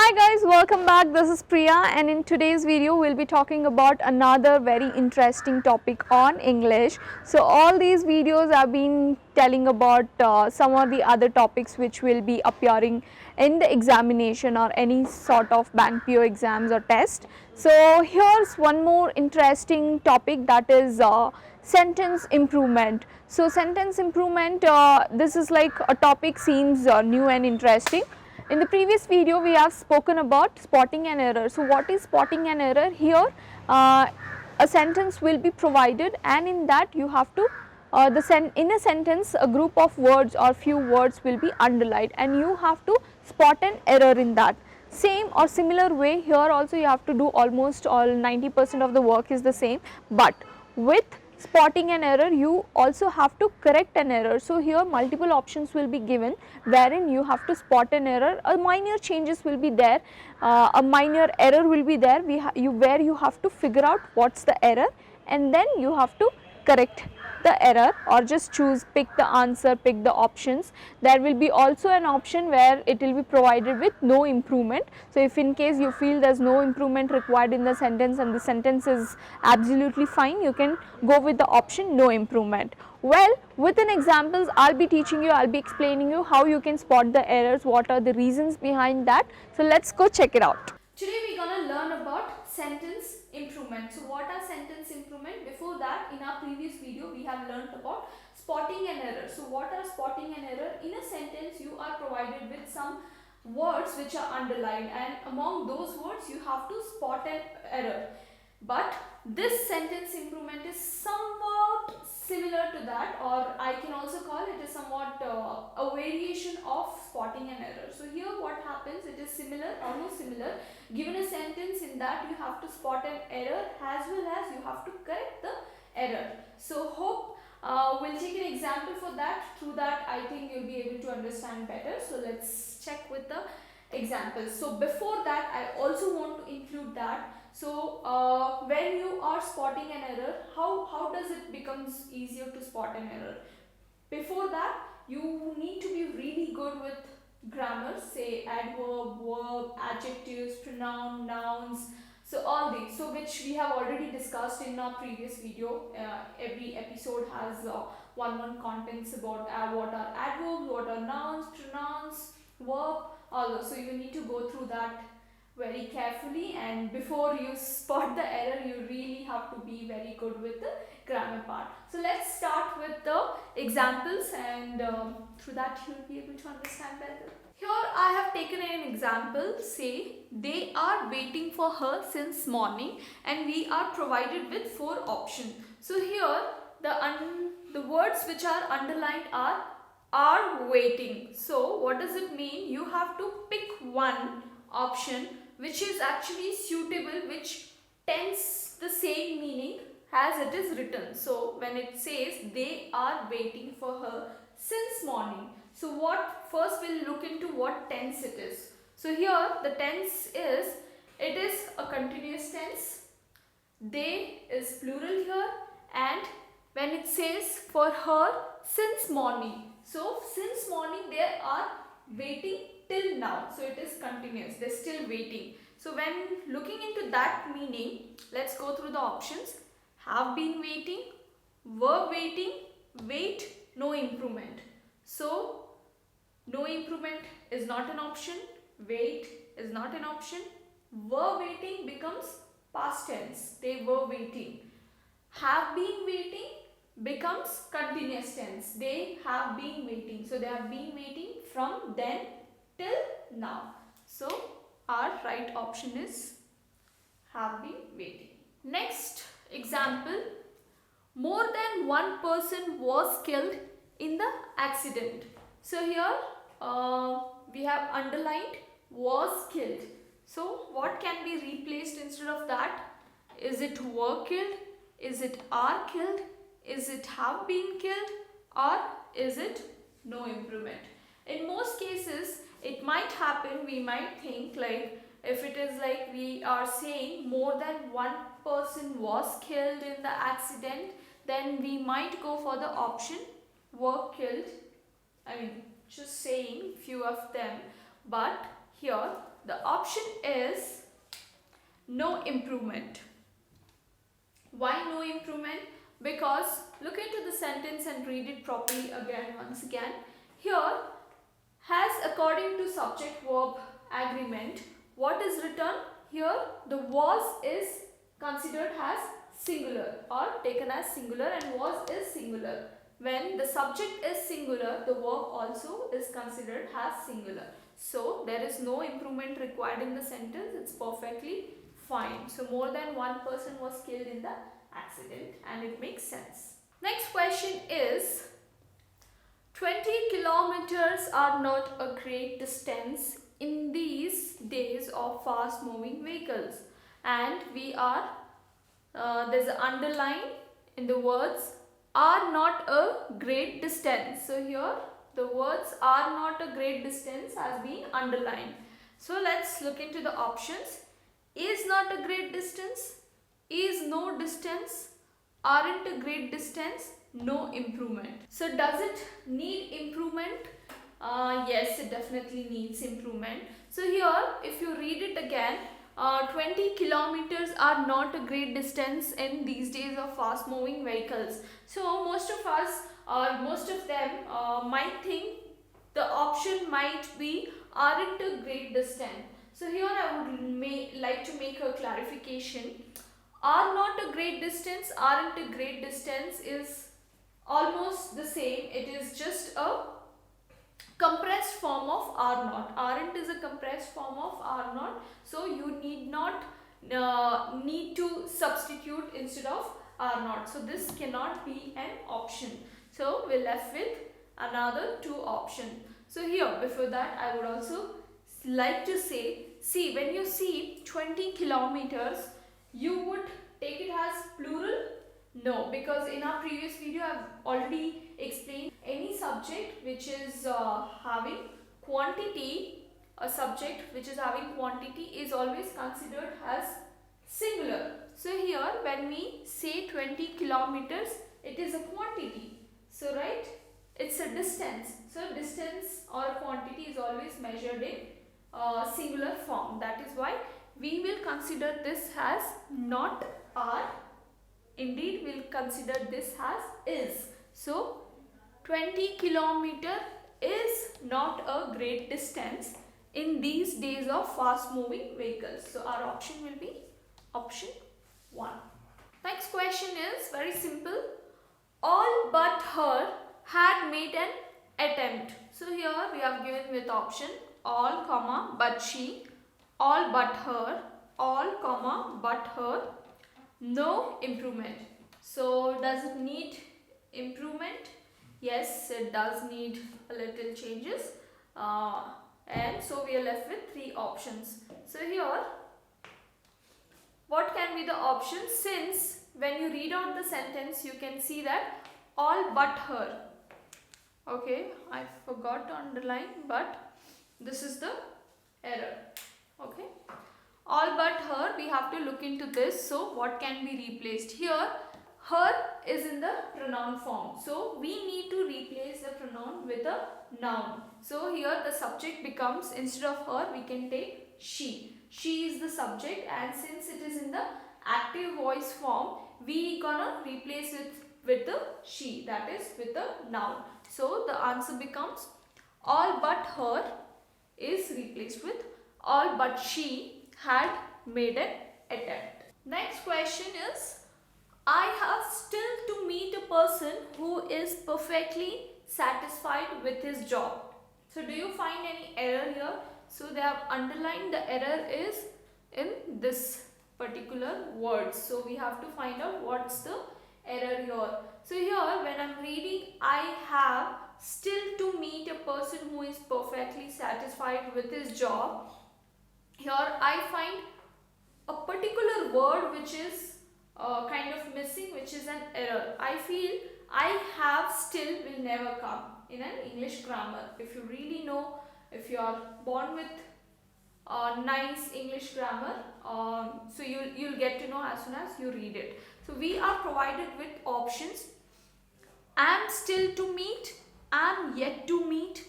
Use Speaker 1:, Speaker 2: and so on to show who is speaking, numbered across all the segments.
Speaker 1: Hi guys, welcome back. This is Priya, and in today's video we'll be talking about another very interesting topic on English. So all these videos I've been telling about some of the other topics which will be appearing in the examination or any sort of bank PO exams or test. So here's one more interesting topic, that is sentence improvement. So sentence improvement, this is like a topic seems new and interesting. In the previous video we have spoken about spotting an error. So what is spotting an error? Here a sentence will be provided, and in that you have to in a sentence a group of words or few words will be underlined, and you have to spot an error in that. Same or similar way here also you have to do almost all 90% of the work is the same, but with spotting an error you also have to correct an error. So here multiple options will be given wherein you have to spot an error. A minor changes will be there, a minor error will be there where you have to figure out what's the error, and then you have to correct the error, or just pick the answer, pick the options. There will be also an option where it will be provided with no improvement. So if in case you feel there's no improvement required in the sentence and the sentence is absolutely fine, you can go with the option no improvement. Well, with an examples I'll be teaching you, I'll be explaining you how you can spot the errors, what are the reasons behind that. So let's go check it out. Today we're gonna learn about sentence improvement. So what are sentence improvement? Before that, in our previous video we have learnt about spotting an error. So what are spotting an error? In a sentence you are provided with some words which are underlined, and among those words you have to spot an error. But this sentence improvement is somewhat similar to that, or I can also call it as somewhat a variation of spotting an error. So here what happens, it is similar, almost similar. Given a sentence, in that you have to spot an error as well as you have to correct the error. So hope we'll take an example for that. Through that I think you'll be able to understand better. So let's check with the examples. So before that I also want to include that. So when you are spotting an error, how does it becomes easier to spot an error? Before that you need to be really good with grammar, say adverb, verb, adjectives, pronoun, nouns. So all these, so which we have already discussed in our previous video. Every episode has one contents about what are adverbs, what are nouns, pronouns, verb, all those. So you need to go through that very carefully, and before you spot the error you really have to be very good with the grammar part. So let's start with the examples, and through that you will be able to understand better. Here I have taken an example. Say they are waiting for her since morning, and we are provided with 4 options. So here the words which are underlined are waiting. So what does it mean? You have to pick one option which is actually suitable, which tends the same meaning as it is written. So when it says they are waiting for her since morning, so what first we'll look into what tense it is. So here the tense is, it is a continuous tense, they is plural here, and when it says for her since morning, so since morning they are waiting till now, so it is continuous, they're still waiting. So when looking into that meaning, let's go through the options. Have been waiting, were waiting, wait, no improvement. So no improvement is not an option, wait is not an option, were waiting becomes past tense, they were waiting. Have been waiting becomes continuous tense, they have been waiting. So they have been waiting from then till now. So our right option is have been waiting. Next example, more than one person was killed in the accident. So here we have underlined was killed. So what can be replaced instead of that? Is it were killed? Is it are killed? Is it have been killed? Or is it no improvement? In most cases it might happen, we might think like, if it is like we are saying more than one person was killed in the accident, then we might go for the option were killed. I mean, just saying few of them, but here the option is no improvement. Why no improvement? Because look into the sentence and read it properly again, once again. Here, has according to subject verb agreement, what is written? Here the was is considered as singular or taken as singular, and was is singular. When the subject is singular, the verb also is considered as singular. So there is no improvement required in the sentence. It's perfectly fine. So more than one person was killed in the accident, and it makes sense. Next question is, 20 kilometers are not a great distance in these days of fast moving vehicles. And we are, there's an underline in the words are not a great distance. So here the words are not a great distance has been underlined. So let's look into the options. Is not a great distance, is no distance, aren't a great distance, no improvement. So does it need improvement? Yes, it definitely needs improvement. So here if you read it again, 20 kilometers are not a great distance in these days of fast moving vehicles. So most of us or most of them might think the option might be aren't a great distance. So here I would like to make a clarification. Are not a great distance, aren't a great distance is almost the same. It is just a compressed form of are not. Aren't is a compressed form of are not. So you need not need to substitute instead of are not. So this cannot be an option. So we're left with another two options. So here before that I would also like to say, see, when you see 20 kilometers, you would take it as plural? No, because in our previous video I have already explained any subject which is having quantity, a subject which is having quantity is always considered as singular. So here when we say 20 kilometers, it is a quantity. So right, it's a distance. So distance or quantity is always measured in singular form. That is why we will consider this as not are. Indeed, we'll consider this as is. So 20 kilometer is not a great distance in these days of fast moving vehicles. So our option will be option 1. Next question is very simple. All but her had made an attempt. So here we have given with option all comma but she, all but her, all comma but her, no improvement. So does it need improvement? Yes, it does need a little changes, and so we are left with 3 options. So here what can be the options, since when you read out the sentence you can see that all but her. Okay, I forgot to underline, but this is the error. Okay, all but her, we have to look into this. So what can be replaced? Here her is in the pronoun form, so we need to replace the pronoun with a noun. So here the subject becomes, instead of her we can take she. She is the subject, and since it is in the active voice form, we gonna replace it with the she, that is with a noun. So the answer becomes all but her is replaced with all but she had made an attempt. Next question is, I have still to meet a person who is perfectly satisfied with his job. So do you find any error here? So they have underlined the error is in this particular word. So we have to find out what's the error here. So here when I'm reading I have still to meet a person who is perfectly satisfied with his job, here I find a particular word which is kind of missing, which is an error. I feel I have still will never come in an English grammar. If you really know, if you are born with nice English grammar, so you'll get to know as soon as you read it. So we are provided with options: am still to meet, am yet to meet,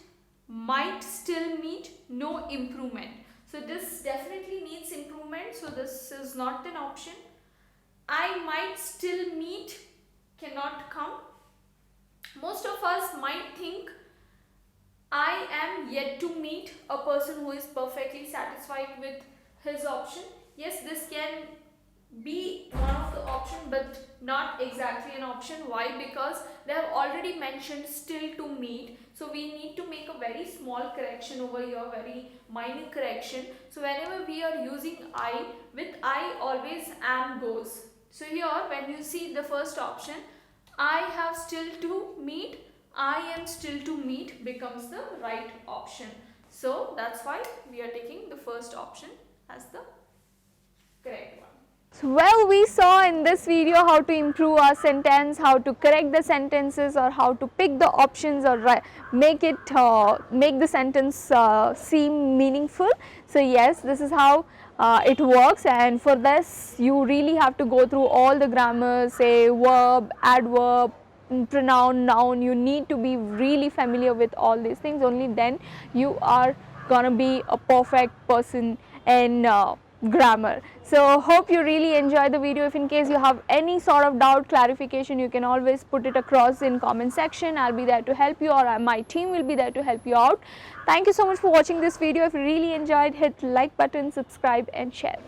Speaker 1: might still meet, no improvement. So this definitely needs improvement, so this is not an option. I might still meet cannot come. Most of us might think I am yet to meet a person who is perfectly satisfied with his option. Yes, this can be one of the option, but not exactly an option. Why? Because they have already mentioned still to meet, so we need to make a very small correction over here, very minor correction. So whenever we are using I, with I always am goes. So here when you see the first option, I have still to meet, I am still to meet becomes the right option. So that's why we are taking the first option as the correct one. So, well, we saw in this video how to improve our sentence, how to correct the sentences, or how to pick the options, or make the sentence seem meaningful. So yes, this is how it works, and for this you really have to go through all the grammar, say verb, adverb, pronoun, noun. You need to be really familiar with all these things. Only then you are gonna be a perfect person in grammar. So hope you really enjoy the video. If in case you have any sort of doubt, clarification, you can always put it across in comment section. I'll be there to help you, or my team will be there to help you out. Thank you so much for watching this video. If you really enjoyed, hit like button, subscribe and share.